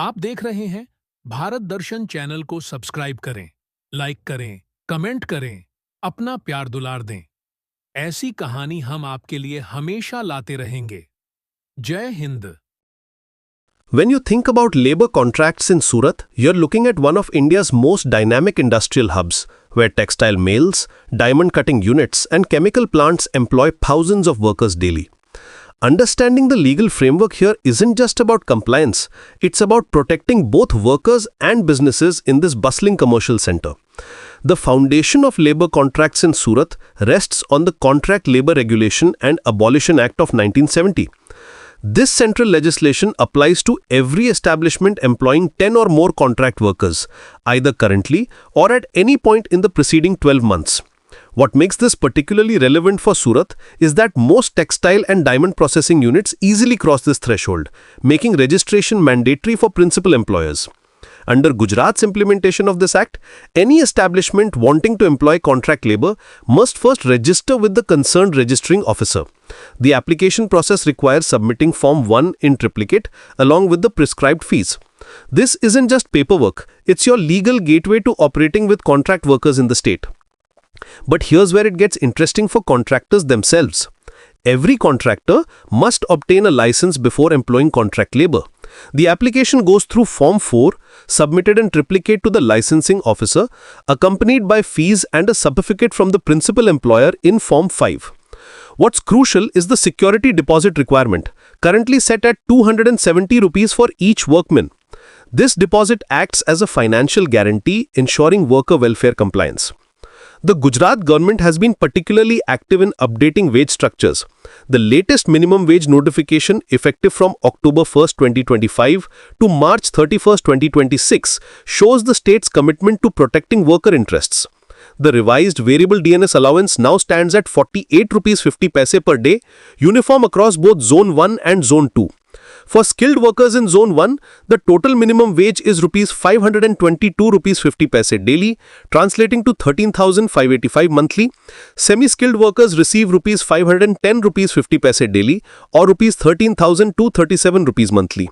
आप देख रहे हैं भारत दर्शन चैनल को सब्सक्राइब करें, लाइक करें, कमेंट करें, अपना प्यार दुलार दें। ऐसी कहानी हम आपके लिए हमेशा लाते रहेंगे। जय Hind. When you think about labor contracts in Surat, you're looking at one of India's most dynamic industrial hubs, where textile mills, diamond cutting units, and chemical plants employ thousands of workers daily. Understanding the legal framework here isn't just about compliance, it's about protecting both workers and businesses in this bustling commercial center. The foundation of labor contracts in Surat rests on the Contract Labor Regulation and Abolition Act of 1970. This central legislation applies to every establishment employing 10 or more contract workers, either currently or at any point in the preceding 12 months. What makes this particularly relevant for Surat is that most textile and diamond processing units easily cross this threshold, making registration mandatory for principal employers. Under Gujarat's implementation of this act, any establishment wanting to employ contract labor must first register with the concerned registering officer. The application process requires submitting Form 1 in triplicate along with the prescribed fees. This isn't just paperwork, it's your legal gateway to operating with contract workers in the state. But here's where it gets interesting for contractors themselves. Every contractor must obtain a license before employing contract labor. The application goes through Form 4, submitted in triplicate to the licensing officer, accompanied by fees and a certificate from the principal employer in Form 5. What's crucial is the security deposit requirement, currently set at 270 rupees for each workman. This deposit acts as a financial guarantee, ensuring worker welfare compliance. The Gujarat government has been particularly active in updating wage structures. The latest minimum wage notification, effective from October 1, 2025 to March 31, 2026, shows the state's commitment to protecting worker interests. The revised variable DNS allowance now stands at 48 rupees 50 paise per day, uniform across both Zone 1 and Zone 2. For skilled workers in Zone 1, the total minimum wage is rupees 522 rupees 50 paise daily, translating to 13,585 monthly. Semi-skilled workers receive rupees 510 rupees 50 paise daily or rupees 13,237 rupees monthly.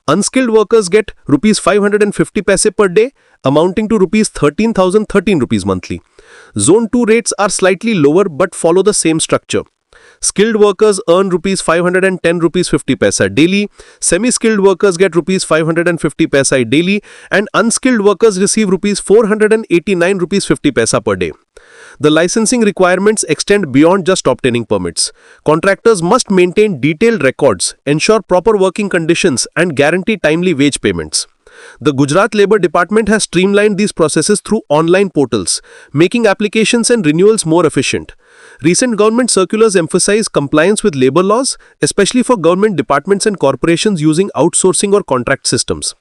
Unskilled workers get rupees 550 paise per day, amounting to rupees 13,013 rupees monthly. Zone 2 rates are slightly lower but follow the same structure. Skilled workers earn rupees 510 rupees 50 paisa daily, semi-skilled workers get rupees 550 paisa daily, and unskilled workers receive rupees 489 rupees 50 paisa per day. The licensing requirements extend beyond just obtaining permits. Contractors must maintain detailed records, ensure proper working conditions, and guarantee timely wage payments. The Gujarat Labour Department has streamlined these processes through online portals, making applications and renewals more efficient. Recent government circulars emphasize compliance with labour laws, especially for government departments and corporations using outsourcing or contract systems.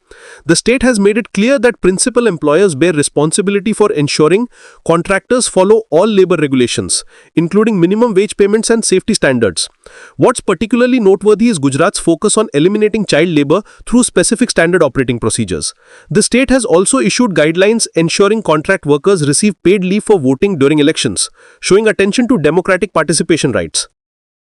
The state has made it clear that principal employers bear responsibility for ensuring contractors follow all labour regulations, including minimum wage payments and safety standards. What's particularly noteworthy is Gujarat's focus on eliminating child labour through specific standard operating procedures. The state has also issued guidelines ensuring contract workers receive paid leave for voting during elections, showing attention to democratic participation rights.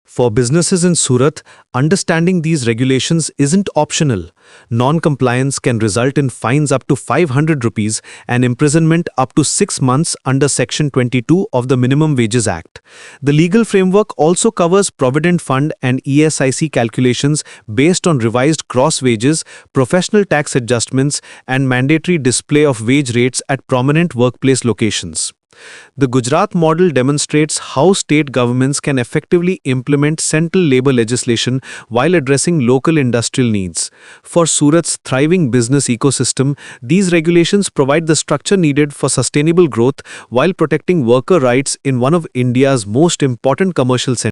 For businesses in Surat, understanding these regulations isn't optional. Non-compliance can result in fines up to 500 rupees and imprisonment up to 6 months under Section 22 of the Minimum Wages Act. The legal framework also covers Provident Fund and ESIC calculations based on revised gross wages, professional tax adjustments, and mandatory display of wage rates at prominent workplace locations. The Gujarat model demonstrates how state governments can effectively implement central labour legislation while addressing local industrial needs. For Surat's thriving business ecosystem, these regulations provide the structure needed for sustainable growth while protecting worker rights in one of India's most important commercial centers.